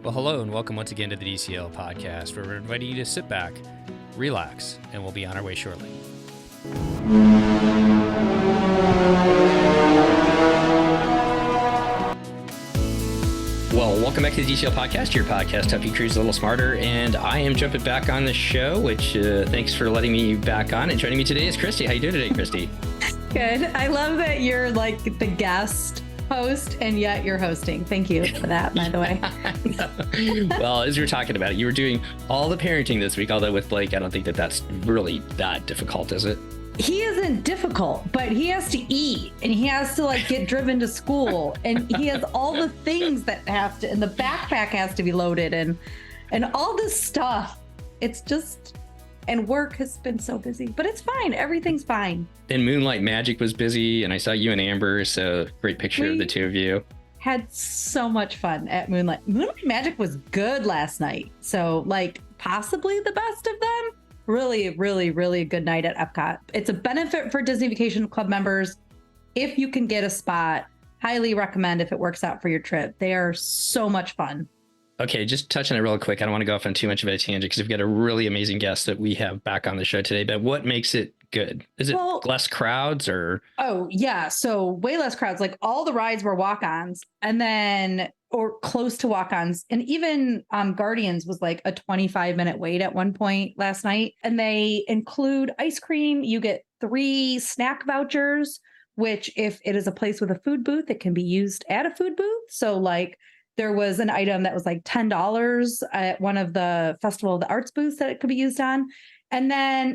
Well, hello and welcome once again to the DCL Podcast, where we're inviting you to sit back, relax, and we'll be on our way shortly. Well, welcome back to the DCL Podcast, your podcast to help you cruise a little smarter. And I am jumping back on the show, which thanks for letting me back on. And joining me today is Christy. How you doing today, Christy? Good. I love that you're like the guest host and yet you're hosting. Thank you for that, by the way. Well, as we were talking about it, you were doing all the parenting this week, although with Blake, I don't think that that's really that difficult, is it? He isn't difficult, but he has to eat and he has to like get driven to school and he has all the things that have to, and the backpack has to be loaded and all this stuff. It's just, and work has been so busy, but it's fine. Everything's fine. And Moonlight Magic was busy, and I saw you and Amber, so great picture of the two of you. Had so much fun at Moonlight. Moonlight Magic was good last night. So like possibly the best of them. Really, really, really good night at Epcot. It's a benefit for Disney Vacation Club members. If you can get a spot, highly recommend if it works out for your trip. They are so much fun. Okay, just touch on it real quick. I don't want to go off on too much of a tangent because we've got a really amazing guest that we have back on the show today. But what makes it good? Is it less crowds or? Oh, yeah. So way less crowds. Like all the rides were walk-ons and then or close to walk-ons. And even Guardians was like a 25-minute wait at one point last night. And they include ice cream. You get 3 snack vouchers, which if it is a place with a food booth, it can be used at a food booth. So like there was an item that was like $10 at one of the Festival of the Arts booths that it could be used on. And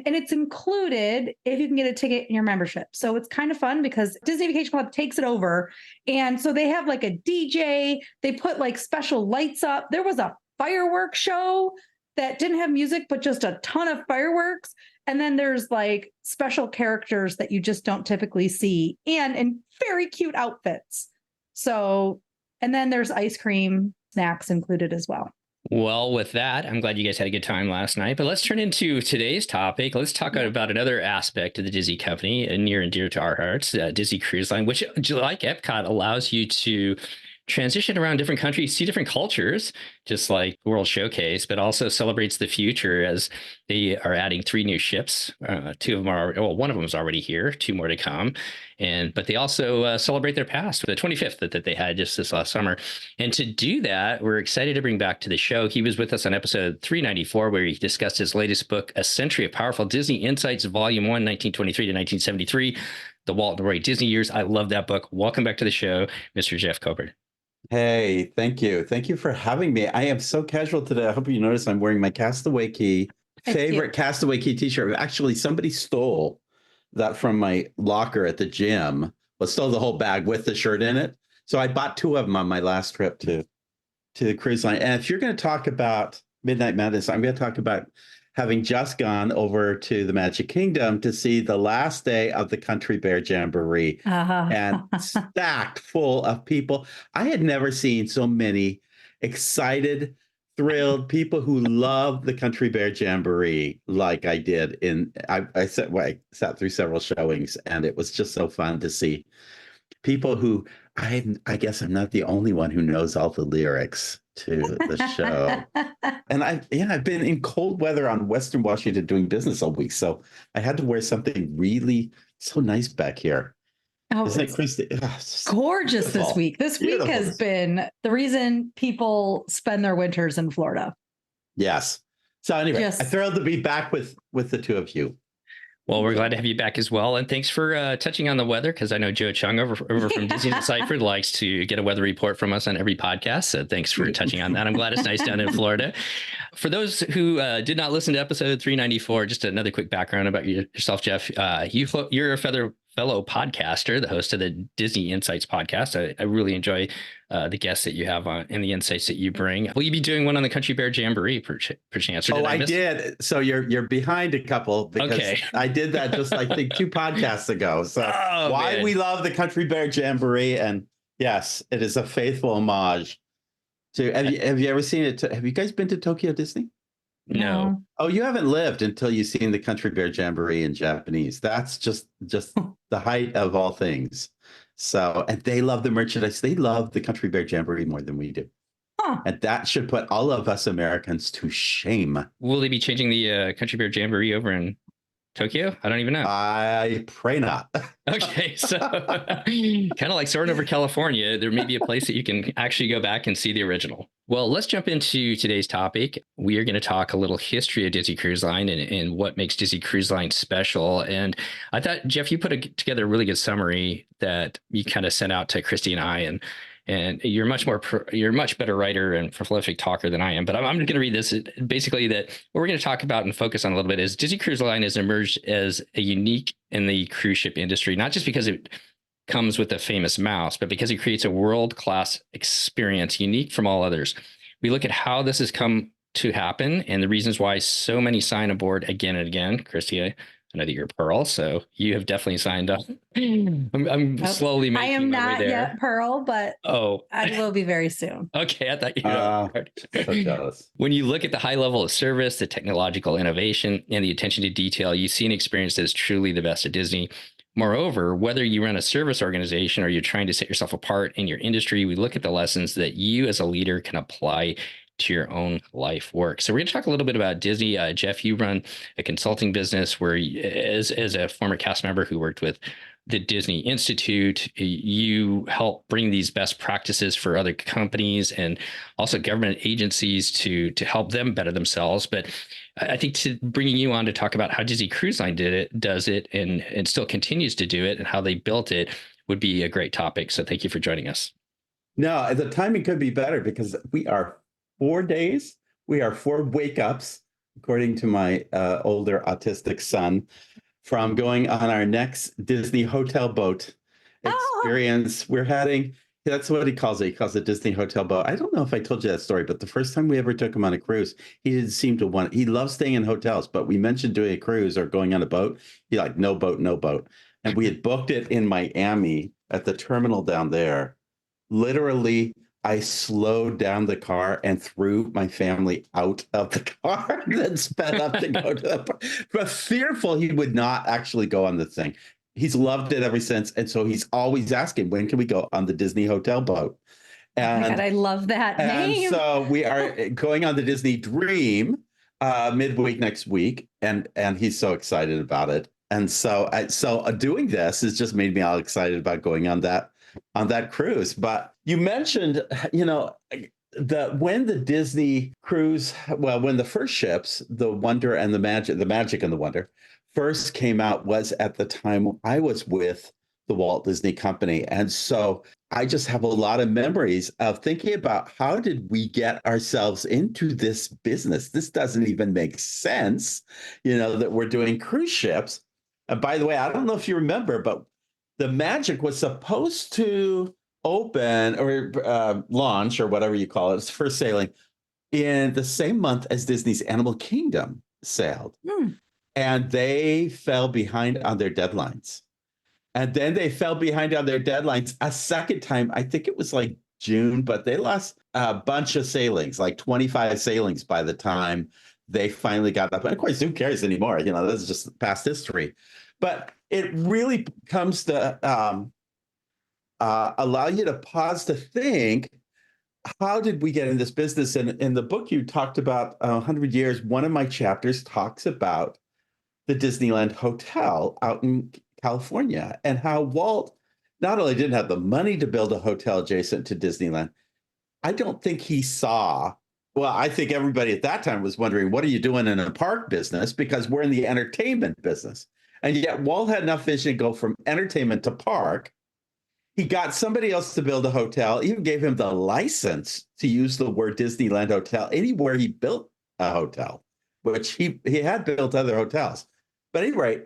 it's included if you can get a ticket in your membership. So it's kind of fun because Disney Vacation Club takes it over. And so they have like a DJ, they put like special lights up. There was a fireworks show that didn't have music, but just a ton of fireworks. And then there's like special characters that you just don't typically see and in very cute outfits. So, and then there's ice cream, snacks included as well. Well, with that, I'm glad you guys had a good time last night. But let's turn into today's topic. Let's talk about another aspect of the Disney company, near and dear to our hearts, Disney Cruise Line, which, like Epcot, allows you to transition around different countries, see different cultures, just like World Showcase, but also celebrates the future as they are adding 3 new ships. 2 of them are, one of them is already here, 2 more to come. But they also celebrate their past, the 25th that they had just this last summer. And to do that, we're excited to bring back to the show. He was with us on episode 394, where he discussed his latest book, A Century of Powerful Disney Insights, Volume 1, 1923 to 1973, The Walt and Roy Disney Years. I love that book. Welcome back to the show, Mr. Jeff Coburn. Hey, thank you. Thank you for having me. I am so casual today. I hope you notice I'm wearing my Castaway Key, favorite Castaway Key t-shirt. Actually, somebody stole that from my locker at the gym, but stole the whole bag with the shirt in it. So I bought 2 of them on my last trip to the cruise line. And if you're going to talk about Midnight Madness, I'm going to talk about having just gone over to the Magic Kingdom to see the last day of the Country Bear Jamboree and stacked full of people. I had never seen so many excited, thrilled people who love the Country Bear Jamboree like I did. I sat through several showings, and it was just so fun to see people who I guess I'm not the only one who knows all the lyrics to the show. And I've been in cold weather on Western Washington doing business all week. So I had to wear something really so nice back here. Oh, isn't it, Christy? Gorgeous this week. This week has been the reason people spend their winters in Florida. Yes. So anyway, I'm thrilled to be back with the 2 of you. Well, we're glad to have you back as well. And thanks for touching on the weather, because I know Joe Chung over from Disney Deciphered likes to get a weather report from us on every podcast. So thanks for touching on that. I'm glad it's nice down in Florida. For those who did not listen to episode 394, just another quick background about yourself, Jeff. You're a fellow podcaster, the host of the Disney Insights podcast. I really enjoy the guests that you have on and the insights that you bring. Will you be doing one on the Country Bear Jamboree, perchance? I did. So you're behind a couple, because I did that just I think 2 podcasts ago. So we love the Country Bear Jamboree, and yes, it is a faithful homage to. Have you ever seen it? Have you guys been to Tokyo Disney? No. Oh, you haven't lived until you've seen the Country Bear Jamboree in Japanese. That's just the height of all things. So, and they love the merchandise. They love the Country Bear Jamboree more than we do. Huh. And that should put all of us Americans to shame. Will they be changing the Country Bear Jamboree over in Tokyo? I don't even know. I pray not. Okay, so kind of like soaring over California, there may be a place that you can actually go back and see the original. Well, let's jump into today's topic. We are going to talk a little history of Disney Cruise Line and what makes Disney Cruise Line special. And I thought, Jeff, you put together a really good summary that you kind of sent out to Christy and I, and you're you're a much better writer and prolific talker than I am. But I'm going to read this. Basically, that what we're going to talk about and focus on a little bit is Disney Cruise Line has emerged as a unique in the cruise ship industry, not just because it comes with a famous mouse, but because it creates a world-class experience unique from all others. We look at how this has come to happen and the reasons why so many sign aboard again and again. Christy, I know that you're Pearl, so you have definitely signed up. I'm slowly making I am my not way there. yet Pearl, but I will be very soon. Okay, I thought you were so jealous. When you look at the high level of service, the technological innovation, and the attention to detail, you see an experience that is truly the best at Disney. Moreover, whether you run a service organization or you're trying to set yourself apart in your industry, we look at the lessons that you as a leader can apply to your own life work. So we're going to talk a little bit about Disney. Jeff, you run a consulting business where, as a former cast member who worked with the Disney Institute, you help bring these best practices for other companies and also government agencies to help them better themselves. But I think bringing you on to talk about how Disney Cruise Line does it, and still continues to do it, and how they built it would be a great topic. So thank you for joining us. No, the timing could be better because we are 4 days. We are 4 wake-ups, according to my older autistic son, from going on our next Disney hotel boat experience. We're heading, that's what he calls it. He calls it Disney hotel boat. I don't know if I told you that story, but the first time we ever took him on a cruise, he didn't seem to want, he loves staying in hotels, but we mentioned doing a cruise or going on a boat. He's like, no boat, no boat. And we had booked it in Miami at the terminal down there. Literally, I slowed down the car and threw my family out of the car and then sped up to go to the park. But fearful he would not actually go on the thing. He's loved it ever since. And so he's always asking, when can we go on the Disney hotel boat? And, oh my God, I love that name. And so we are going on the Disney Dream midweek next week. And he's so excited about it. And so doing this has just made me all excited about going on that cruise. But you mentioned, when the Disney cruise, when the first ships, the Wonder and the Magic and the Wonder first came out was at the time I was with the Walt Disney Company. And so I just have a lot of memories of thinking about how did we get ourselves into this business? This doesn't even make sense, that we're doing cruise ships. And by the way, I don't know if you remember, but the Magic was supposed to open or launch or whatever you call it, its first sailing in the same month as Disney's Animal Kingdom sailed. And they fell behind on their deadlines. And then they fell behind on their deadlines a second time. I think it was like June, but they lost a bunch of sailings, like 25 sailings by the time they finally got up. And of course, who cares anymore? This is just past history. But it really comes to allow you to pause to think, how did we get in this business? And in the book you talked about 100 years, one of my chapters talks about the Disneyland Hotel out in California and how Walt not only didn't have the money to build a hotel adjacent to Disneyland, I don't think he saw, well, I think everybody at that time was wondering, what are you doing in a park business? Because we're in the entertainment business. And yet Walt had enough vision to go from entertainment to park. He got somebody else to build a hotel, even gave him the license to use the word Disneyland Hotel anywhere he built a hotel, which he had built other hotels. But anyway,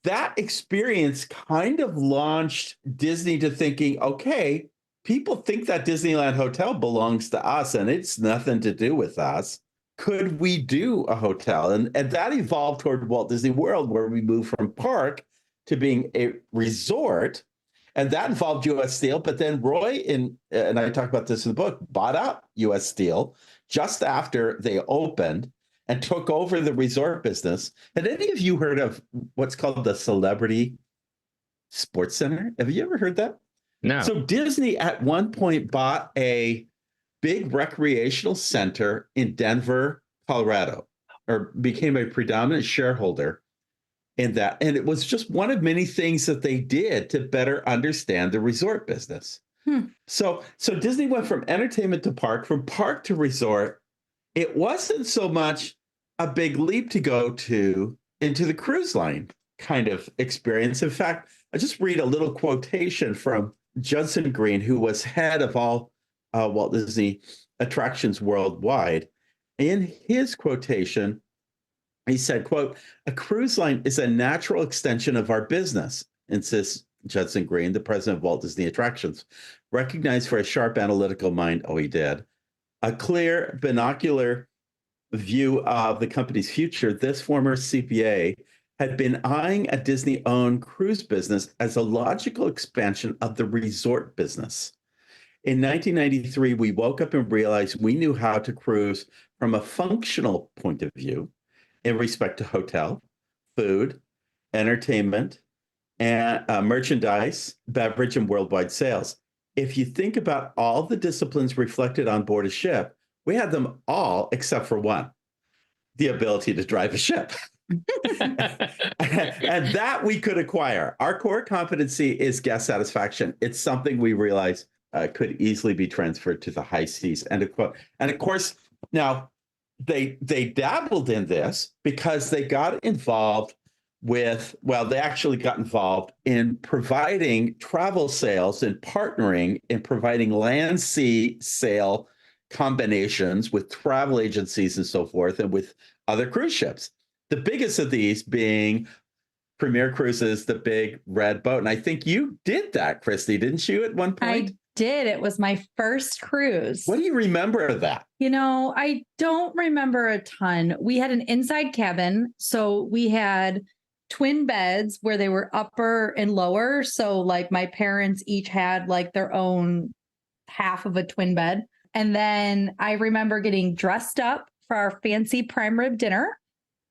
that experience kind of launched Disney to thinking, okay, people think that Disneyland Hotel belongs to us and it's nothing to do with us. Could we do a hotel? And that evolved toward Walt Disney World, where we moved from park to being a resort. And that involved U.S. Steel. But then Roy, and I talk about this in the book, bought up U.S. Steel just after they opened and took over the resort business. Had any of you heard of what's called the Celebrity Sports Center? Have you ever heard that? No. So Disney at one point bought a big recreational center in Denver, Colorado, or became a predominant shareholder in that. And it was just one of many things that they did to better understand the resort business. So Disney went from entertainment to park, from park to resort. It wasn't so much a big leap to go into the cruise line kind of experience. In fact, I just read a little quotation from Judson Green, who was head of all Walt Disney attractions worldwide. In his quotation, he said, quote, "A cruise line is a natural extension of our business," insists Judson Green, the president of Walt Disney Attractions, recognized for a sharp analytical mind. Oh, he did. A clear, binocular view of the company's future. This former CPA had been eyeing a Disney-owned cruise business as a logical expansion of the resort business. In 1993, we woke up and realized we knew how to cruise from a functional point of view in respect to hotel, food, entertainment, and merchandise, beverage, and worldwide sales. If you think about all the disciplines reflected on board a ship, we had them all except for one, the ability to drive a ship. And that we could acquire. Our core competency is guest satisfaction. It's something we realize could easily be transferred to the high seas. And of course, now they dabbled in this because they got involved they actually got involved in providing travel sales and partnering in providing land sea sail combinations with travel agencies and so forth, and with other cruise ships. The biggest of these being Premier Cruises, the big red boat. And I think you did that, Christy, didn't you, at one point? I did. It was my first cruise. What do you remember of that? I don't remember a ton. We had an inside cabin. So we had twin beds where they were upper and lower. So like my parents each had like their own half of a twin bed. And then I remember getting dressed up for our fancy prime rib dinner.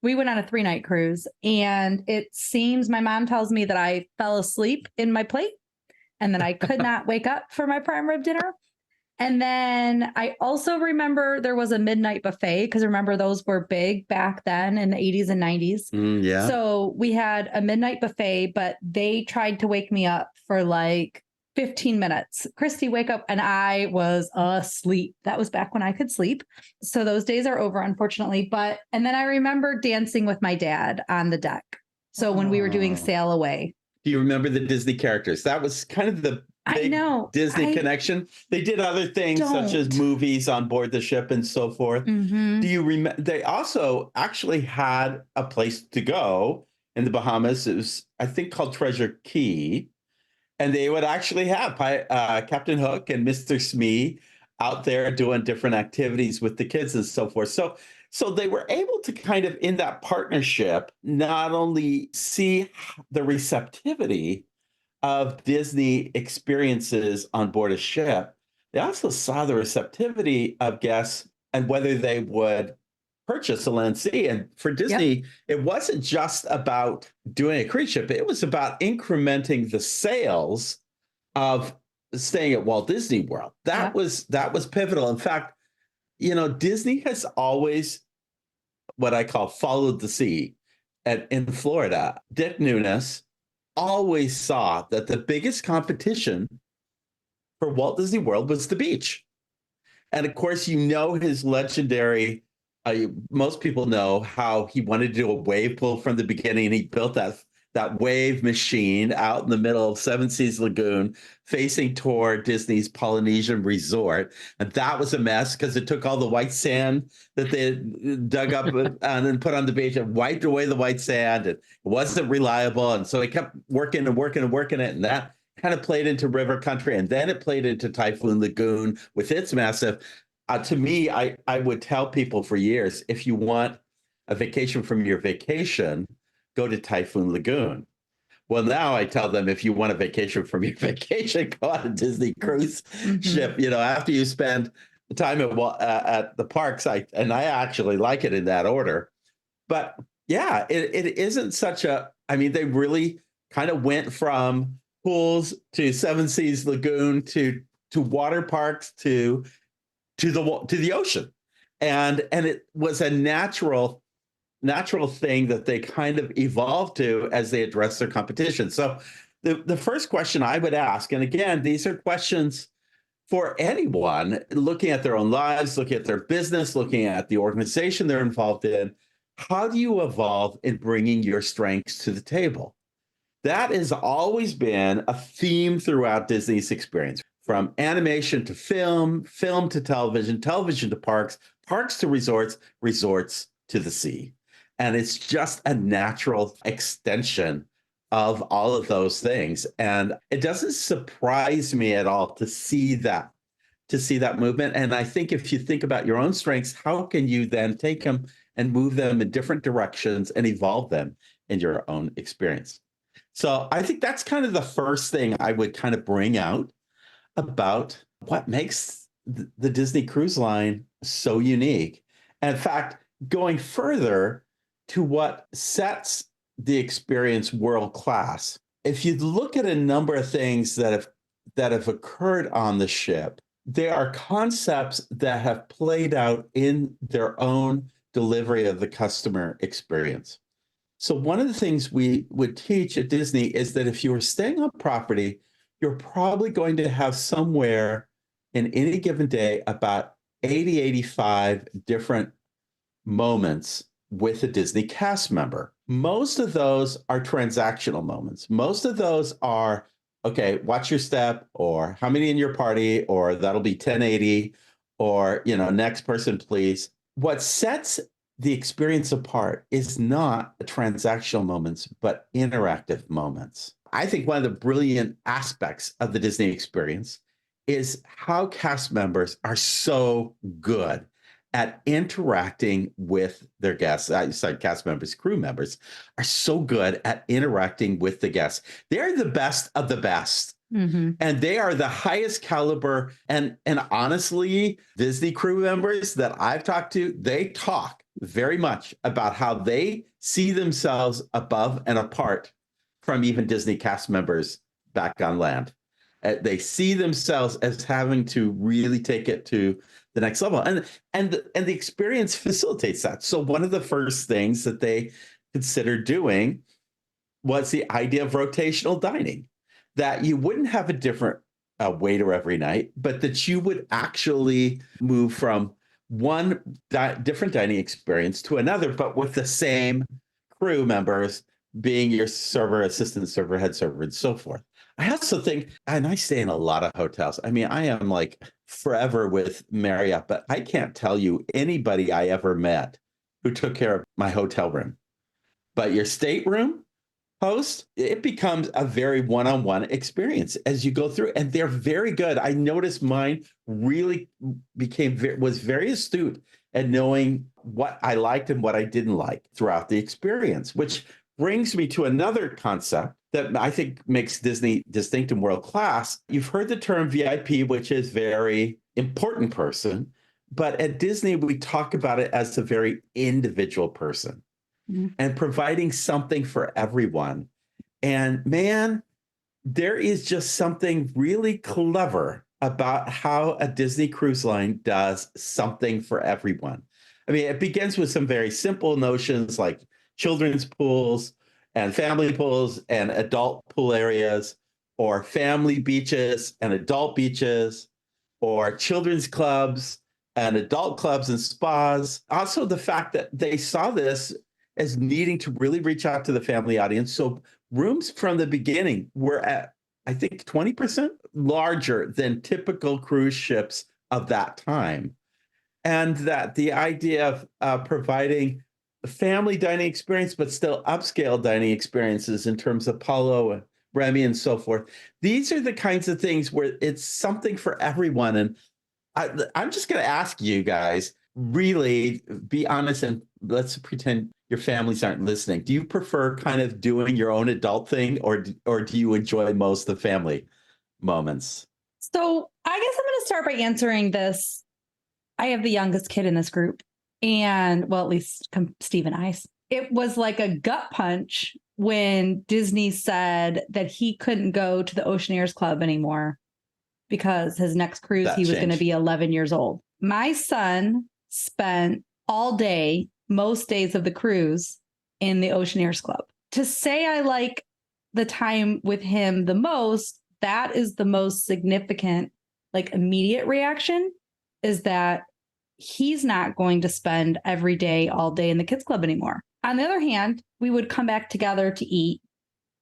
We went on a 3-night cruise, and it seems my mom tells me that I fell asleep in my plate and then I could not wake up for my prime rib dinner. And then I also remember there was a midnight buffet, because remember those were big back then in the 80s and 90s. Yeah. So we had a midnight buffet, but they tried to wake me up for like 15 minutes. Christy, wake up. And I was asleep. That was back when I could sleep. So those days are over, unfortunately. And then I remember dancing with my dad on the deck. So when we were doing Sail Away. Do you remember the Disney characters? That was kind of the big Disney connection. They did other things such as movies on board the ship and so forth. Mm-hmm. Do you remember? They also actually had a place to go in the Bahamas. It was, I think, called Treasure Key. And they would actually have Captain Hook and Mr. Smee out there doing different activities with the kids and so forth. So they were able to kind of, in that partnership, not only see the receptivity of Disney experiences on board a ship, they also saw the receptivity of guests and whether they would purchase a land sea. And for Disney, It wasn't just about doing a cruise ship. It was about incrementing the sales of staying at Walt Disney World. That was pivotal. In fact, Disney has always, what I call, followed the sea. In Florida, Dick Nunes always saw that the biggest competition for Walt Disney World was the beach. And of course, his legendary, most people know how he wanted to do a wave pool from the beginning. And he built that wave machine out in the middle of Seven Seas Lagoon, facing toward Disney's Polynesian Resort. And that was a mess because it took all the white sand that they dug up and then put on the beach and wiped away the white sand. And it wasn't reliable. And so they kept working it. And that kind of played into river country. And then it played into Typhoon Lagoon with its massive. To me, I would tell people for years, if you want a vacation from your vacation, go to Typhoon Lagoon. Well, now I tell them, if you want a vacation from your vacation, go on a Disney cruise ship. After you spend time at the parks, I actually like it in that order. But yeah, it isn't such a. I mean, they really kind of went from pools to Seven Seas Lagoon to water parks to to the ocean. And it was a natural thing that they kind of evolved to as they address their competition. So the first question I would ask, and again, these are questions for anyone looking at their own lives, looking at their business, looking at the organization they're involved in, how do you evolve in bringing your strengths to the table? That has always been a theme throughout Disney's experience, from animation to film, film to television, television to parks, parks to resorts, resorts to the sea. And it's just a natural extension of all of those things. And it doesn't surprise me at all to see that movement. And I think if you think about your own strengths, how can you then take them and move them in different directions and evolve them in your own experience? So I think that's kind of the first thing I would kind of bring out about what makes the Disney Cruise Line so unique. And in fact, going further to what sets the experience world-class, if you look at a number of things that have occurred on the ship, there are concepts that have played out in their own delivery of the customer experience. So one of the things we would teach at Disney is that if you are staying on property, you're probably going to have somewhere in any given day about 80, 85 different moments with a Disney cast member. Most of those are transactional moments. Most of those are, okay, watch your step, or how many in your party, or that'll be 1080, or, next person, please. What sets the experience apart is not transactional moments, but interactive moments. I think one of the brilliant aspects of the Disney experience is how cast members are so good at interacting with their guests. Cast members, crew members are so good at interacting with the guests. They're the best of the best. Mm-hmm. And they are the highest caliber. And honestly, Disney crew members that I've talked to, they talk very much about how they see themselves above and apart from even Disney cast members back on land. They see themselves as having to really take it to the next level. And the experience facilitates that. So one of the first things that they considered doing was the idea of rotational dining, that you wouldn't have a different waiter every night, but that you would actually move from one different dining experience to another, but with the same crew members being your server, assistant server, head server, and so forth. I also think, and I stay in a lot of hotels. I mean, I am like forever with Marriott, but I can't tell you anybody I ever met who took care of my hotel room. But your stateroom host, it becomes a very one-on-one experience as you go through, and they're very good. I noticed mine really was very astute at knowing what I liked and what I didn't like throughout the experience, which brings me to another concept that I think makes Disney distinct and world-class. You've heard the term VIP, which is very important person, but at Disney, we talk about it as a very individual person. Mm-hmm. And providing something for everyone. And man, there is just something really clever about how a Disney Cruise Line does something for everyone. I mean, it begins with some very simple notions like children's pools and family pools and adult pool areas, or family beaches and adult beaches, or children's clubs and adult clubs and spas. Also, the fact that they saw this as needing to really reach out to the family audience. So rooms from the beginning were at, I think, 20% larger than typical cruise ships of that time. And that the idea of providing a family dining experience, but still upscale dining experiences in terms of Apollo and Remy and so forth. These are the kinds of things where it's something for everyone. And I'm just going to ask you guys, really be honest, and let's pretend your families aren't listening. Do you prefer kind of doing your own adult thing, or do you enjoy most of the family moments? So I guess I'm going to start by answering this. I have the youngest kid in this group, and well, at least Steve and I. It was like a gut punch when Disney said that he couldn't go to the Oceaneers Club anymore because his next cruise, he was going to be 11 years old. my son spent all day, most days of the cruise, in the Oceaneers Club. To say I like the time with him the most, that is the most significant, like immediate reaction, is that he's not going to spend every day, all day in the kids club anymore. On the other hand, we would come back together to eat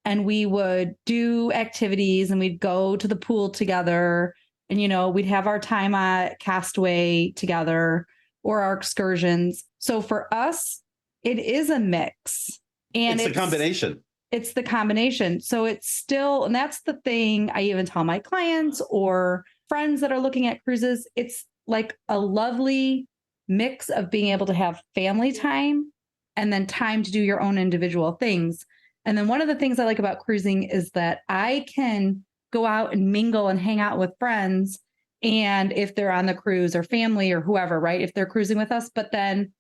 and we would do activities and we'd go to the pool together. And, you know, we'd have our time at Castaway together or our excursions. So for us, it is a mix. And it's a combination. It's the combination. So it's still, and that's the thing I even tell my clients or friends that are looking at cruises. It's like a lovely mix of being able to have family time and then time to do your own individual things. And then one of the things I like about cruising is that I can go out and mingle and hang out with friends. And if they're on the cruise or family or whoever, right? If they're cruising with us, but then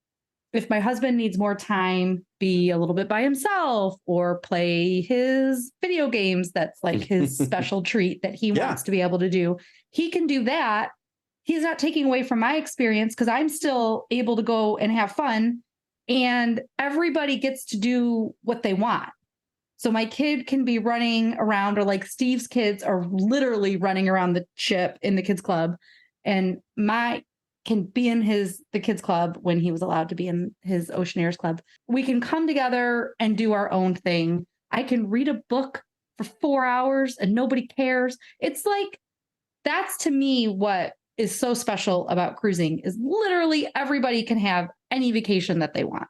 if my husband needs more time, be a little bit by himself or play his video games, that's like his special treat that he wants to be able to do. He can do that. He's not taking away from my experience because I'm still able to go and have fun and everybody gets to do what they want. So my kid can be running around, or like Steve's kids are literally running around the ship in the kids club, and my can be in the kids club when he was allowed to be in his Oceaneers club. We can come together and do our own thing. I can read a book for 4 hours and nobody cares. It's like, that's to me what is so special about cruising is literally everybody can have any vacation that they want,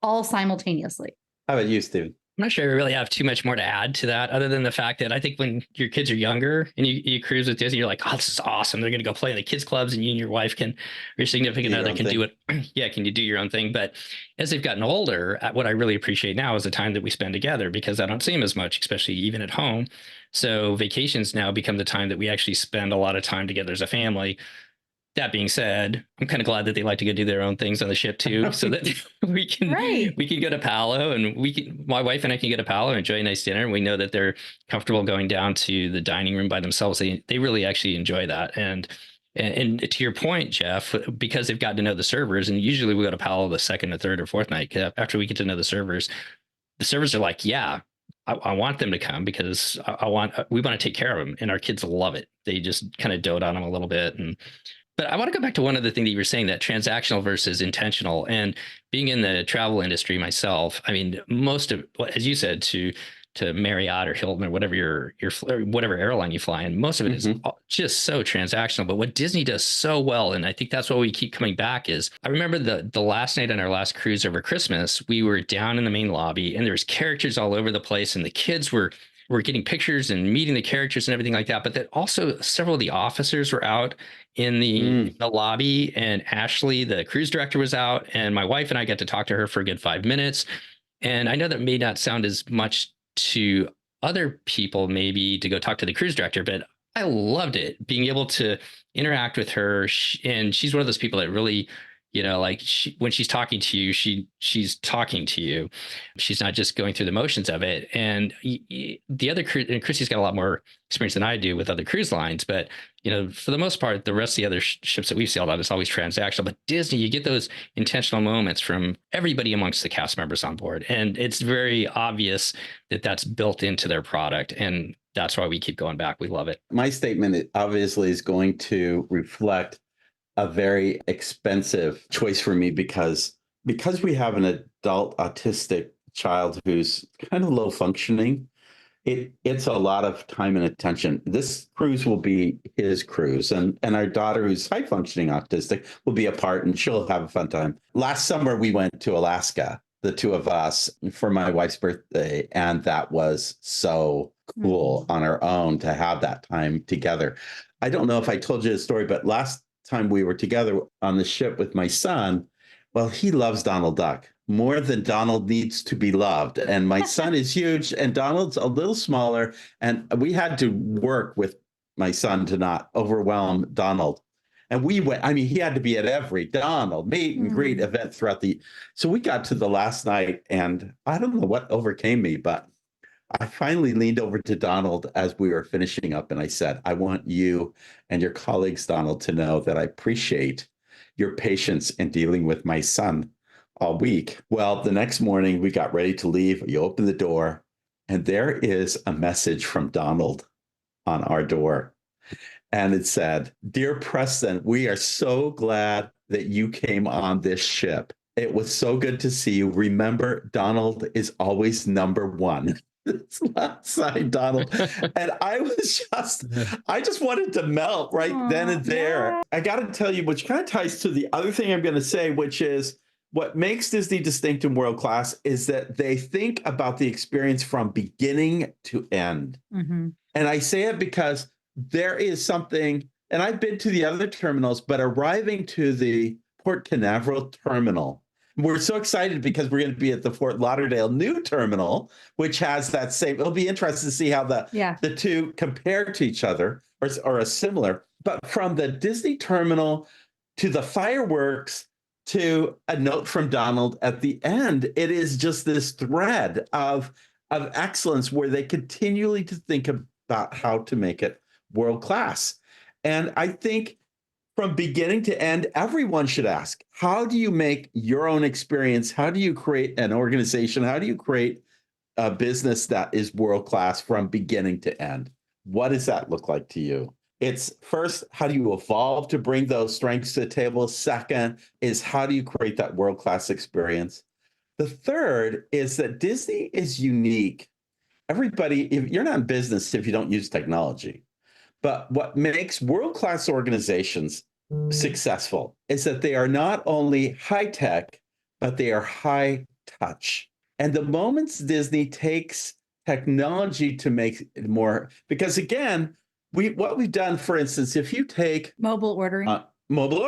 all simultaneously. How about you, Steven? I'm not sure I really have too much more to add to that, other than the fact that I think when your kids are younger and you cruise with Disney, you're like, oh, this is awesome. They're going to go play in the kids clubs and you and your wife or your significant other can do it. Yeah. Can you do your own thing? But as they've gotten older, what I really appreciate now is the time that we spend together, because I don't see them as much, especially even at home. So vacations now become the time that we actually spend a lot of time together as a family. That being said, I'm kind of glad that they like to go do their own things on the ship too, so that we can go to Palo and my wife and I can go to Palo and enjoy a nice dinner. And we know that they're comfortable going down to the dining room by themselves. They really actually enjoy that. And to your point, Jeff, because they've gotten to know the servers, and usually we go to Palo the second or third or fourth night after we get to know the servers are like, yeah, I want them to come because we want to take care of them, and our kids love it. They just kind of dote on them a little bit. But I want to go back to one other thing that you were saying, that transactional versus intentional. And being in the travel industry myself, I mean, most of, as you said, to Marriott or Hilton or whatever whatever airline you fly in, most of it is just so transactional. But what Disney does so well, and I think that's why we keep coming back, is I remember the last night on our last cruise over Christmas, we were down in the main lobby and there's characters all over the place, and the kids were getting pictures and meeting the characters and everything like that. But that also several of the officers were out in the lobby, and Ashley, the cruise director, was out, and my wife and I got to talk to her for a good 5 minutes. And I know that may not sound as much to other people, maybe, to go talk to the cruise director, but I loved it, being able to interact with her. And she's one of those people that really, like when she's talking to you, she's talking to you. She's not just going through the motions of it. And the other cruise, and Christy's got a lot more experience than I do with other cruise lines, but for the most part, the rest of the other ships that we've sailed on, it's always transactional. But Disney, you get those intentional moments from everybody amongst the cast members on board, and it's very obvious that that's built into their product, and that's why we keep going back. We love it. My statement obviously is going to reflect a very expensive choice for me because we have an adult autistic child who's kind of low functioning. It's a lot of time and attention. This cruise will be his cruise, and our daughter, who's high functioning autistic, will be a part, and she'll have a fun time. Last summer, we went to Alaska, the two of us, for my wife's birthday, and that was so cool on our own to have that time together. I don't know if I told you the story, but last time we were together on the ship with my son, well, he loves Donald Duck more than Donald needs to be loved. And my son is huge and Donald's a little smaller. And we had to work with my son to not overwhelm Donald. And we went, he had to be at every Donald meet and greet event throughout so we got to the last night, and I don't know what overcame me, but I finally leaned over to Donald as we were finishing up, and I said, I want you and your colleagues, Donald, to know that I appreciate your patience in dealing with my son all week. Well, the next morning we got ready to leave. You open the door and there is a message from Donald on our door. And it said, "Dear Preston, we are so glad that you came on this ship. It was so good to see you. Remember, Donald is always number one." It's left side Donald. And I just wanted to melt right then and there. Yeah. I got to tell you, which kind of ties to the other thing I'm going to say, which is what makes Disney distinct and world class is that they think about the experience from beginning to end. Mm-hmm. And I say it because there is something, and I've been to the other terminals, but arriving to the Port Canaveral terminal, we're so excited because we're going to be at the Fort Lauderdale new terminal, which has that same, it'll be interesting to see how the two compare to each other or are similar. But from the Disney terminal to the fireworks to a note from Donald at the end, it is just this thread of excellence where they continually to think about how to make it world class. And I think from beginning to end, everyone should ask, how do you make your own experience? How do you create an organization? How do you create a business that is world class from beginning to end? What does that look like to you? It's first, how do you evolve to bring those strengths to the table? Second is, how do you create that world class experience? The third is that Disney is unique. Everybody, if you're not in business if you don't use technology. But what makes world-class organizations successful is that they are not only high-tech, but they are high-touch. And the moments Disney takes technology to make it more, because again, what we've done, for instance, if you take mobile ordering, mobile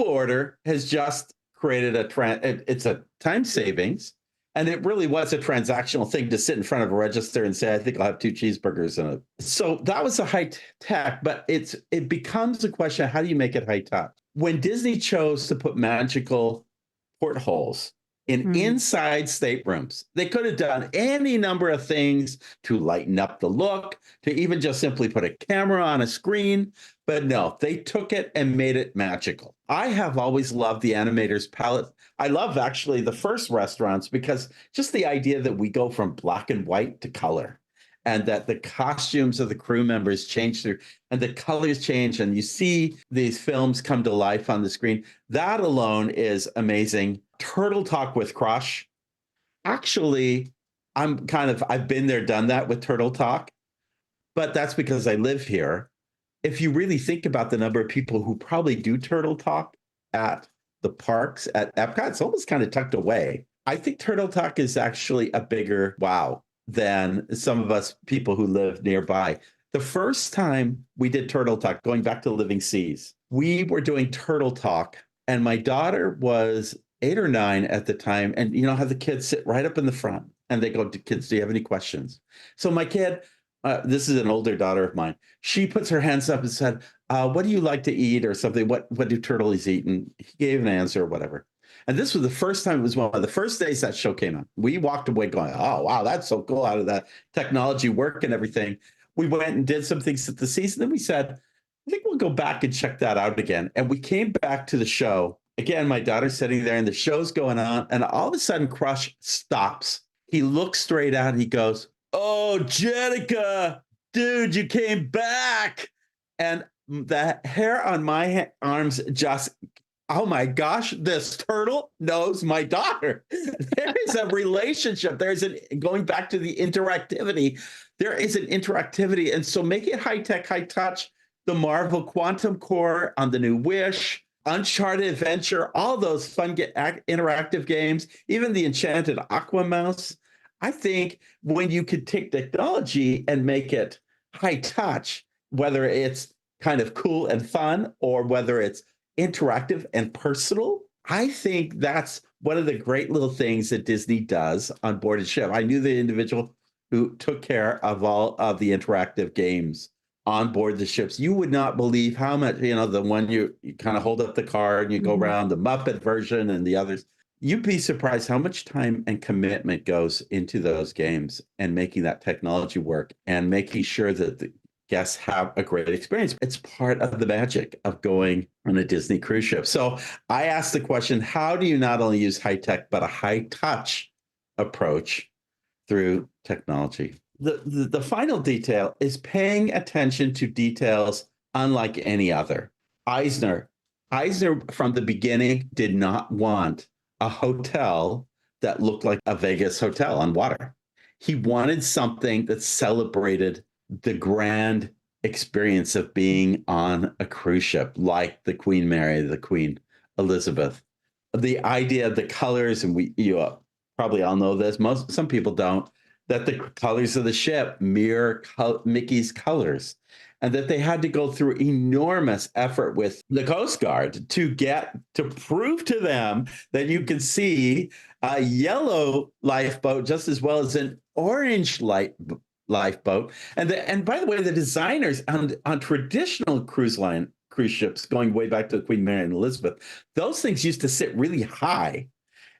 order has just created it's a time savings. And it really was a transactional thing to sit in front of a register and say, I think I'll have 2 cheeseburgers in it. So that was a high tech, but it becomes a question of how do you make it high touch? When Disney chose to put magical portholes in inside staterooms, they could have done any number of things to lighten up the look, to even just simply put a camera on a screen. But no, they took it and made it magical. I have always loved the animator's palette. I love actually the first restaurants because just the idea that we go from black and white to color and that the costumes of the crew members change through and the colors change and you see these films come to life on the screen. That alone is amazing. Turtle Talk with Crush. Actually, I've been there, done that with Turtle Talk, but that's because I live here. If you really think about the number of people who probably do Turtle Talk at the parks at Epcot, it's almost kind of tucked away. I think Turtle Talk is actually a bigger wow than some of us people who live nearby. The first time we did Turtle Talk, going back to Living Seas, we were doing Turtle Talk, and my daughter was 8 or 9 at the time. And you know how the kids sit right up in the front and they go, kids, do you have any questions? So my kid, this is an older daughter of mine. She puts her hands up and said, what do you like to eat or something? What do turtles eat? And he gave an answer or whatever. And this was the first time, it was one of the first days that show came out. We walked away going, oh, wow, that's so cool, out of that technology work and everything. We went and did some things at the season. And we said, I think we'll go back and check that out again. And we came back to the show. Again, my daughter's sitting there and the show's going on. And all of a sudden, Crush stops. He looks straight out and he goes, oh, Jenica, dude, you came back. And the hair on my arms just, oh my gosh, this turtle knows my daughter. There is a relationship. Going back to the interactivity, there is an interactivity. And so make it high tech, high touch, the Marvel Quantum Core on the new Wish, Uncharted Adventure, all those fun interactive games, even the Enchanted Aqua Mouse. I think when you could take technology and make it high touch, whether it's kind of cool and fun or whether it's interactive and personal, I think that's one of the great little things that Disney does on board a ship. I knew the individual who took care of all of the interactive games on board the ships. You would not believe how much, the one you kind of hold up the card and you go around, the Muppet version and the others. You'd be surprised how much time and commitment goes into those games and making that technology work and making sure that the guests have a great experience. It's part of the magic of going on a Disney cruise ship. So I asked the question, how do you not only use high tech, but a high touch approach through technology? The final detail is paying attention to details unlike any other. Eisner from the beginning did not want a hotel that looked like a Vegas hotel on water. He wanted something that celebrated the grand experience of being on a cruise ship, like the Queen Mary, the Queen Elizabeth. The idea of the colors, and you probably all know this, some people don't, that the colors of the ship mirror Mickey's colors, and that they had to go through enormous effort with the Coast Guard to prove to them that you can see a yellow lifeboat just as well as an orange lifeboat. And by the way, the designers on traditional cruise ships, going way back to Queen Mary and Elizabeth, those things used to sit really high.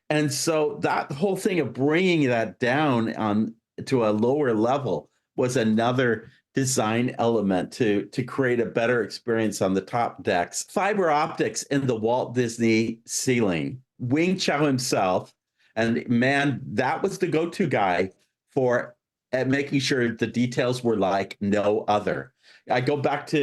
And so that whole thing of bringing that down to a lower level was another design element to create a better experience on the top decks. Fiber optics in the Walt Disney ceiling. Wing Chow himself, and man, that was the go-to guy for making sure the details were like no other. I talked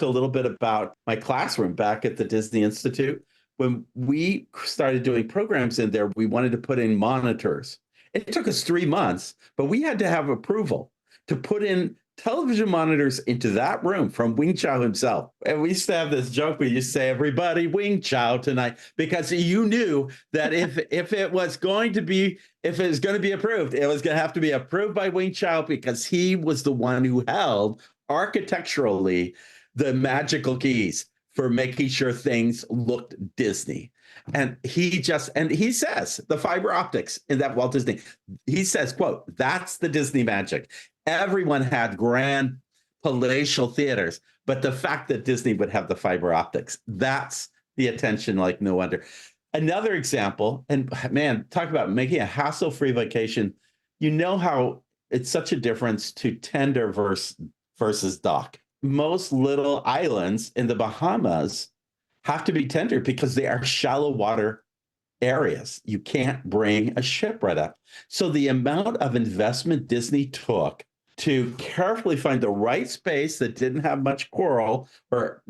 a little bit about my classroom back at the Disney Institute. When we started doing programs in there, we wanted to put in monitors. It took us 3 months, but we had to have approval to put in television monitors into that room from Wing Chow himself. And we used to have this joke. We used to say, everybody Wing Chow tonight, because you knew that if it was going to be approved, it was going to have to be approved by Wing Chow, because he was the one who held architecturally the magical keys for making sure things looked Disney. And he says the fiber optics in that Walt Disney, he says, quote, that's the Disney magic. Everyone had grand palatial theaters, but the fact that Disney would have the fiber optics, that's the attention like no other. Another example, and man, talk about making a hassle-free vacation. You know how it's such a difference to tender versus dock. Most little islands in the Bahamas have to be tendered because they are shallow water areas. You can't bring a ship right up. So the amount of investment Disney took to carefully find the right space that didn't have much coral or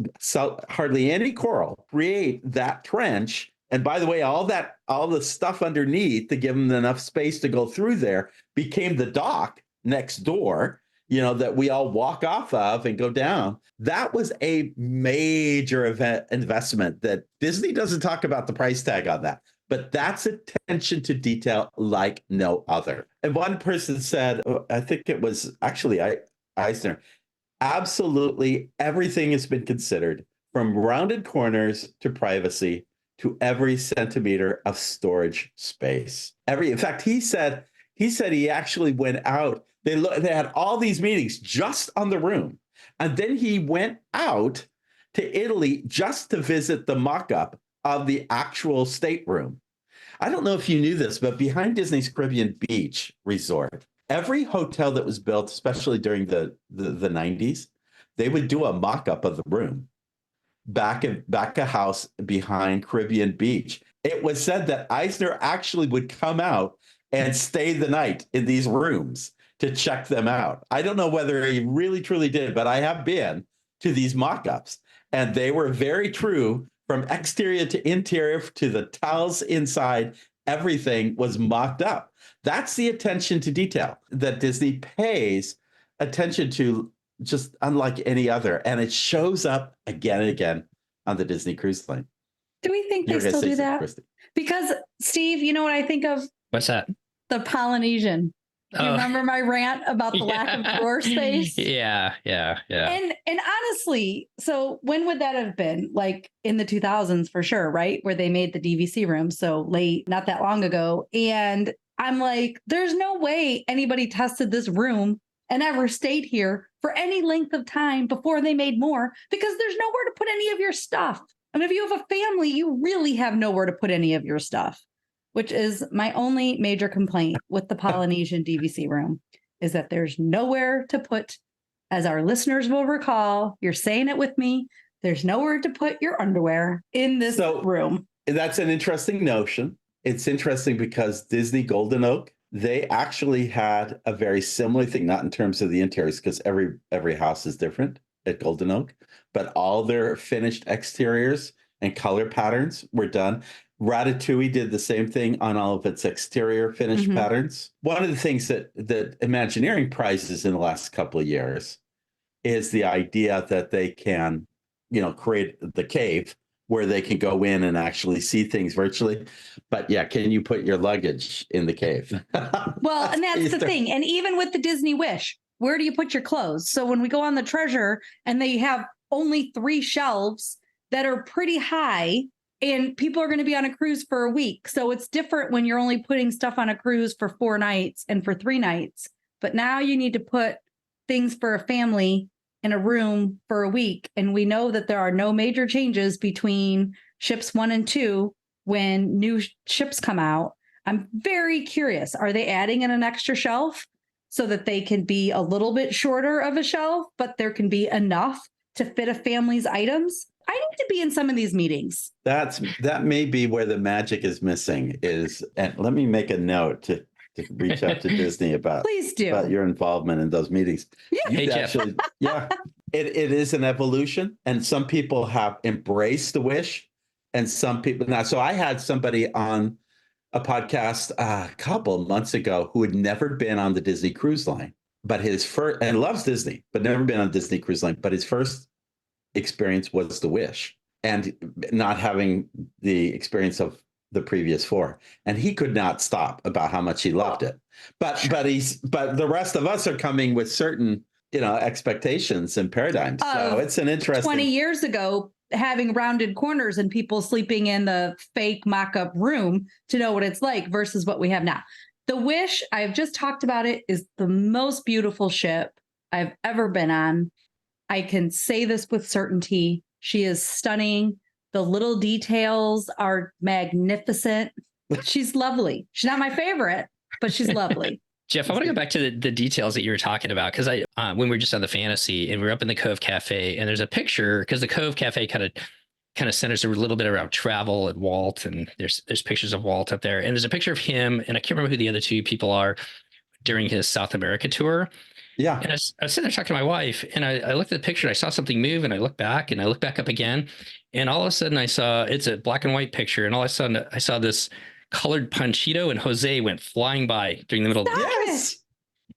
hardly any coral, create that trench. And by the way, all the stuff underneath to give them enough space to go through there became the dock next door, that we all walk off of and go down. That was a major investment that Disney doesn't talk about the price tag on that. But that's attention to detail like no other. And one person said, I think it was actually Eisner, absolutely everything has been considered, from rounded corners to privacy to every centimeter of storage space. In fact, he said he actually went out. They had all these meetings just on the room. And then he went out to Italy just to visit the mock-up of the actual stateroom. I don't know if you knew this, but behind Disney's Caribbean Beach Resort, every hotel that was built, especially during the 90s, they would do a mock-up of the room back a house behind Caribbean Beach. It was said that Eisner actually would come out and stay the night in these rooms to check them out. I don't know whether he really truly did, but I have been to these mock-ups, and they were very true. From exterior to interior to the tiles inside, everything was mocked up. That's the attention to detail that Disney pays attention to, just unlike any other. And it shows up again and again on the Disney Cruise Line. Do we think they still do that? Christy. Because, Steve, you know what I think of? What's that? The Polynesian. You remember my rant about the lack of drawer space? Yeah. And honestly, so when would that have been? Like in the 2000s for sure, right? Where they made the DVC room so late, not that long ago. And I'm like, there's no way anybody tested this room and ever stayed here for any length of time before they made more, because there's nowhere to put any of your stuff. I mean, if you have a family, you really have nowhere to put any of your stuff. Which is my only major complaint with the Polynesian DVC room, is that there's nowhere to put as our listeners will recall, you're saying it with me, there's nowhere to put your underwear in this room. That's an interesting notion. It's interesting because Disney Golden Oak, they actually had a very similar thing, not in terms of the interiors, because every house is different at Golden Oak, but all their finished exteriors and color patterns were done. Ratatouille did the same thing on all of its exterior finish patterns. One of the things that Imagineering prizes in the last couple of years is the idea that they can, create the cave where they can go in and actually see things virtually. But yeah, can you put your luggage in the cave? Well, and that's the thing. And even with the Disney Wish, where do you put your clothes? So when we go on the treasure and they have only 3 shelves that are pretty high, and people are going to be on a cruise for a week. So it's different when you're only putting stuff on a cruise for 4 nights and for 3 nights. But now you need to put things for a family in a room for a week. And we know that there are no major changes between ships 1 and 2 when new ships come out. I'm very curious. Are they adding in an extra shelf so that they can be a little bit shorter of a shelf, but there can be enough to fit a family's items? I need to be in some of these meetings. That may be where the magic is missing and let me make a note to reach out to Disney about your involvement in those meetings. Yeah. Hey, Jeff. It is an evolution, and some people have embraced the Wish, and some people not. So I had somebody on a podcast a couple of months ago who had never been on the Disney Cruise Line, but and loves Disney, but never been on Disney Cruise Line. But his first experience was the Wish, and not having the experience of the previous 4, and he could not stop about how much he loved it. But the rest of us are coming with certain expectations and paradigms. So it's an interesting. 20 years ago, having rounded corners and people sleeping in the fake mock-up room to know what it's like versus what we have now. The Wish, I've just talked about it, is the most beautiful ship I've ever been on. I can say this with certainty. She is stunning. The little details are magnificent. She's lovely. She's not my favorite, but she's lovely. Jeff, I want to go back to the details that you were talking about, because when we were just on the Fantasy and we were up in the Cove Cafe, and there's a picture, because the Cove Cafe kind of centers a little bit around travel and Walt, and there's pictures of Walt up there, and there's a picture of him, and I can't remember who the other 2 people are during his South America tour. Yeah. And I was sitting there talking to my wife, and I looked at the picture, and I saw something move, and I looked back, and I looked back up again, and all of a sudden it's a black and white picture, and all of a sudden I saw this colored Panchito and Jose went flying by during the middle of the Yes.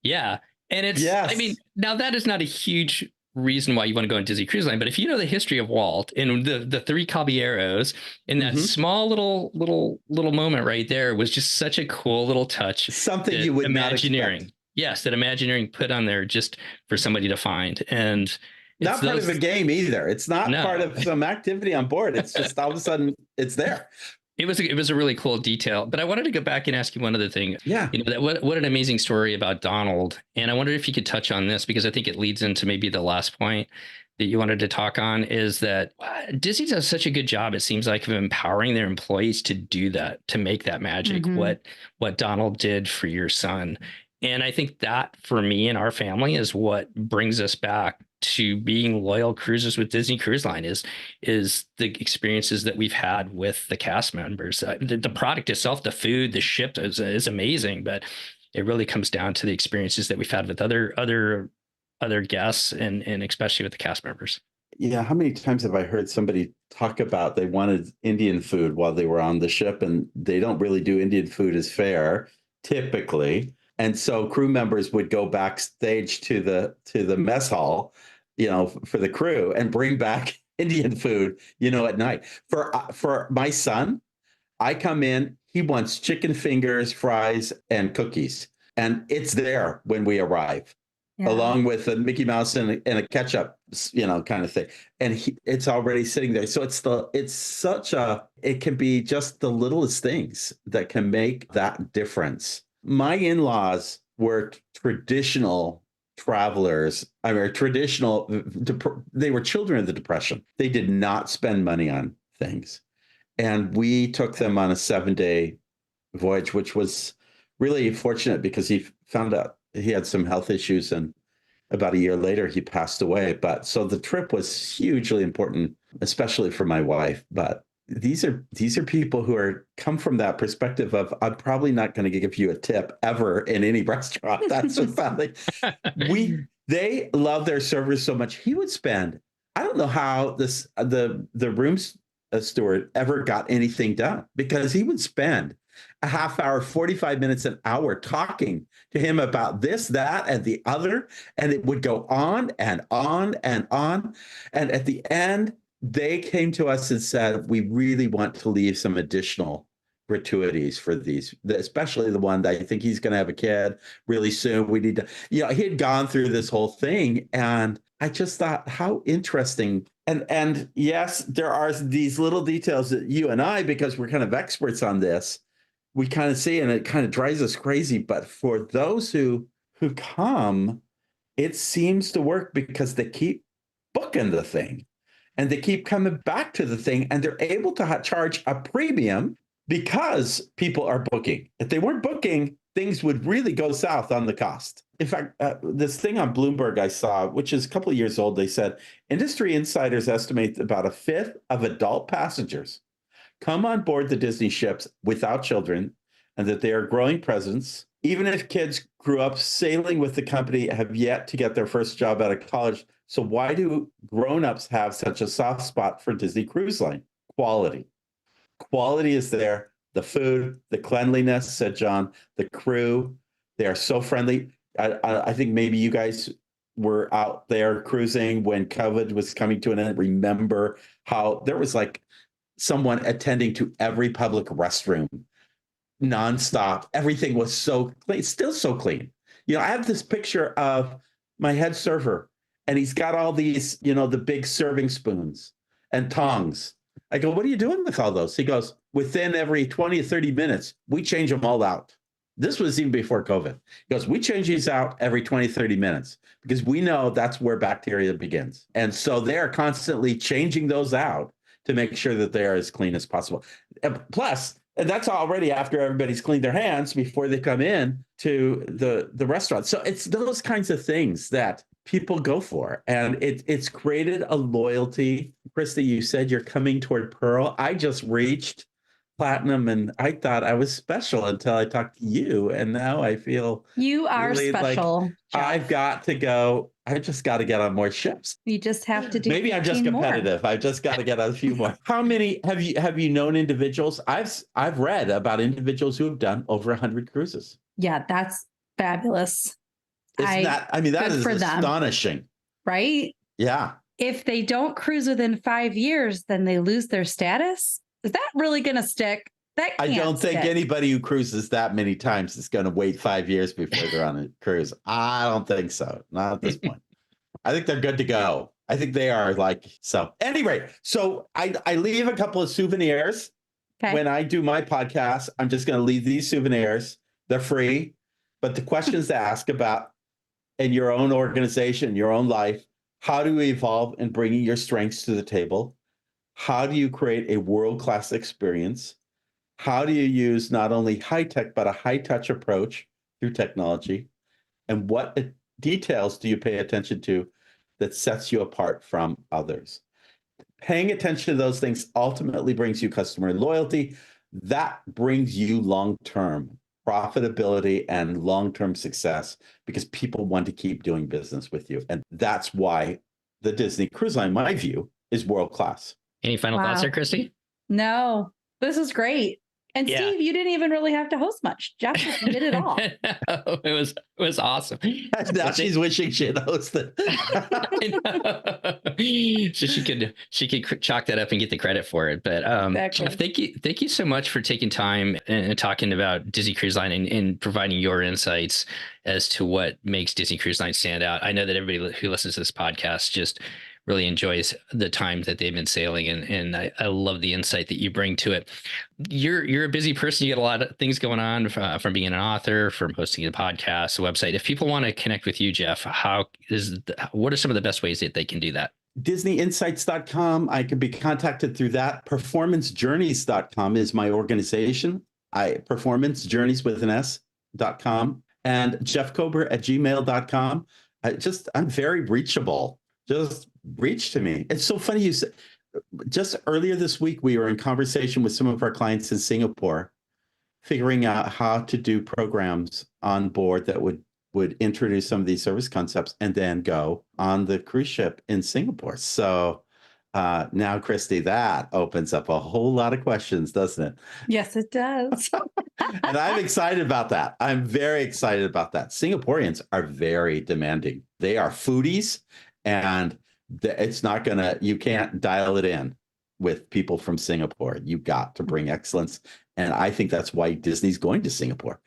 Yeah. And I mean, now that is not a huge reason why you want to go on Disney Cruise Line, but if you know the history of Walt and the 3 caballeros in that small little moment right there was just such a cool little touch. Something you would Imagineering. not expect. Yes, that Imagineering put on there just for somebody to find. And not part of a game either. It's not part of some activity on board. It's just all of a sudden it's there. It was a really cool detail, but I wanted to go back and ask you one other thing. Yeah. What an amazing story about Donald. And I wondered if you could touch on this, because I think it leads into maybe the last point that you wanted to talk on, is that Disney does such a good job, it seems like, of empowering their employees to do that, to make that magic, what Donald did for your son. And I think that for me and our family is what brings us back to being loyal cruisers with Disney Cruise Line is the experiences that we've had with the cast members. The product itself, the food, the ship is amazing, but it really comes down to the experiences that we've had with other guests and especially with the cast members. Yeah. How many times have I heard somebody talk about they wanted Indian food while they were on the ship, and they don't really do Indian food as fare typically. And so crew members would go backstage to the mess hall, for the crew, and bring back Indian food, at night. For my son, I come in, he wants chicken fingers, fries, and cookies. And it's there when we arrive, along with a Mickey Mouse and a ketchup, kind of thing. And it's already sitting there. So it can be just the littlest things that can make that difference. My in-laws were traditional travelers. I mean, they were children of the Depression. They did not spend money on things. And we took them on a 7-day voyage, which was really fortunate because he found out he had some health issues and about a year later, he passed away. But so the trip was hugely important, especially for my wife. But these are people who are come from that perspective of, I'm probably not going to give you a tip ever in any restaurant. That's just something they love their servers so much. He would spend, I don't know how the room steward ever got anything done, because he would spend a half hour, 45 minutes, an hour talking to him about this, that, and the other. And it would go on and on and on. And at the end, they came to us and said, we really want to leave some additional gratuities for these, especially the one that I think he's going to have a kid really soon. We need to, he had gone through this whole thing. And I just thought, how interesting. And yes, there are these little details that you and I, because we're kind of experts on this, we kind of see, and it kind of drives us crazy. But for those who come, it seems to work because they keep booking the thing and they keep coming back to the thing, and they're able to charge a premium because people are booking. If they weren't booking, things would really go south on the cost. In fact, this thing on Bloomberg I saw, which is a couple of years old, they said industry insiders estimate about a fifth of adult passengers come on board the Disney ships without children, and that they are growing presence. Even if kids grew up sailing with the company, have yet to get their first job out of college. So why do grown-ups have such a soft spot for Disney Cruise Line? Quality. Quality is there. The food, the cleanliness, said John, the crew, they are so friendly. I think maybe you guys were out there cruising when COVID was coming to an end. Remember how there was like someone attending to every public restroom nonstop. Everything was so clean, still so clean. I have this picture of my head server, and he's got all these, the big serving spoons and tongs. I go, what are you doing with all those? He goes, within every 20 or 30 minutes, we change them all out. This was even before COVID. He goes, we change these out every 20, 30 minutes because we know that's where bacteria begins. And so they are constantly changing those out to make sure that they are as clean as possible. Plus, and that's already after everybody's cleaned their hands before they come in to the restaurant. So it's those kinds of things that people go for. And it's created a loyalty. Christy, you said you're coming toward Pearl. I just reached Platinum, and I thought I was special until I talked to you. And now I feel you are really special. Like I've got to go. I just got to get on more ships. You just have to do. Maybe I'm just competitive. I've just got to get on a few more. How many have you known individuals? I've read about individuals who have done over 100 cruises. Yeah, that's fabulous. That is astonishing. Right? Yeah. If they don't cruise within 5 years, then they lose their status. Is that really going to stick? I don't think anybody who cruises that many times is going to wait 5 years before they're on a cruise. I don't think so. Not at this point. I think they're good to go. I think they are so. Anyway, so I leave a couple of souvenirs. Okay. When I do my podcast, I'm just going to leave these souvenirs. They're free, but the questions to ask about in your own organization, your own life, how do you evolve in bringing your strengths to the table? How do you create a world-class experience? How do you use not only high-tech, but a high-touch approach through technology? And what details do you pay attention to that sets you apart from others? Paying attention to those things ultimately brings you customer loyalty. That brings you long-term profitability and long-term success because people want to keep doing business with you. And that's why the Disney Cruise Line, in my view, is world-class. Any final thoughts there, Christy? No, this is great. And Steve, you didn't even really have to host much. Jeff just did it all. It was awesome. Now she's wishing she had hosted. So she could chalk that up and get the credit for it. But exactly. Jeff, thank you so much for taking time and talking about Disney Cruise Line and providing your insights as to what makes Disney Cruise Line stand out. I know that everybody who listens to this podcast just really enjoys the time that they've been sailing, and I love the insight that you bring to it. You're a busy person. You get a lot of things going on from being an author, from hosting a podcast, a website. If people want to connect with you, Jeff, what are some of the best ways that they can do that? DisneyInsights.com. I can be contacted through that. PerformanceJourneys.com is my organization. PerformanceJourneys with an S.com, and JeffKober@gmail.com. I'm very reachable. Just reach to me. It's so funny you said. Just earlier this week, we were in conversation with some of our clients in Singapore, figuring out how to do programs on board that would introduce some of these service concepts and then go on the cruise ship in Singapore. So now, Christy, that opens up a whole lot of questions, doesn't it? Yes, it does. And I'm excited about that. I'm very excited about that. Singaporeans are very demanding. They are foodies, and it's not you can't dial it in with people from Singapore. You got to bring excellence. And I think that's why Disney's going to Singapore,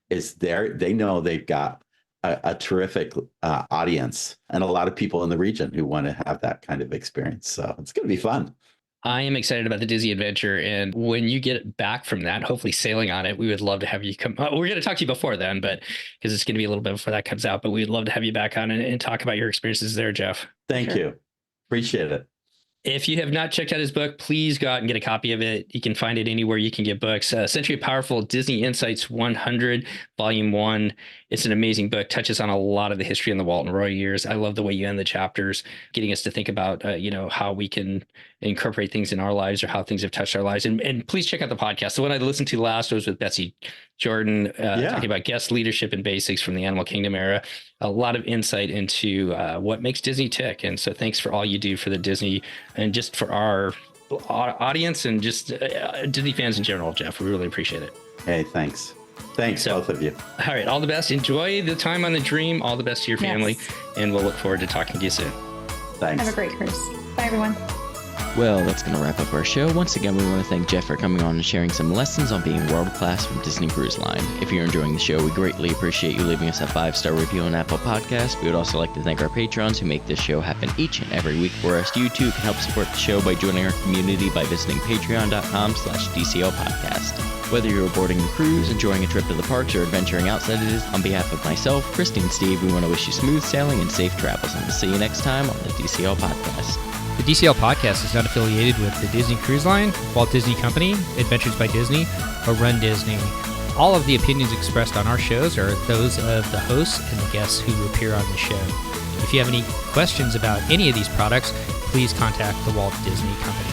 is they know they've got a terrific audience and a lot of people in the region who want to have that kind of experience. So it's going to be fun. I am excited about the Disney adventure. And when you get back from that, hopefully sailing on it, we would love to have you come. We're going to talk to you before then, but because it's going to be a little bit before that comes out, but we'd love to have you back on and talk about your experiences there, Jeff. Thank you. Appreciate it. If you have not checked out his book, please go out and get a copy of it. You can find it anywhere you can get books. Century of Powerful Disney Insights 100, Volume 1. It's an amazing book, touches on a lot of the history in the Walt and Roy years. I love the way you end the chapters, getting us to think about, how we can incorporate things in our lives or how things have touched our lives. And please check out the podcast. The one I listened to last was with Betsy Jordan, talking about guest leadership and basics from the Animal Kingdom era. A lot of insight into what makes Disney tick. And so thanks for all you do for the Disney and just for our audience and just Disney fans in general, Jeff. We really appreciate it. Hey, thanks. Thanks, both of you. All right. All the best. Enjoy the time on the Dream. All the best to your family. And we'll look forward to talking to you soon. Thanks. Have a great cruise. Bye, everyone. Well, that's going to wrap up our show. Once again, we want to thank Jeff for coming on and sharing some lessons on being world-class from Disney Cruise Line. If you're enjoying the show, we greatly appreciate you leaving us a 5-star review on Apple Podcasts. We would also like to thank our patrons who make this show happen each and every week for us. You too can help support the show by joining our community by visiting patreon.com/DCL Podcast. Whether you're boarding a cruise, enjoying a trip to the parks, or adventuring outside of it, on behalf of myself, Christy, and Steve, we want to wish you smooth sailing and safe travels, and we'll see you next time on the DCL Podcast. The DCL Podcast is not affiliated with the Disney Cruise Line, Walt Disney Company, Adventures by Disney, or Run Disney. All of the opinions expressed on our shows are those of the hosts and the guests who appear on the show. If you have any questions about any of these products, please contact the Walt Disney Company.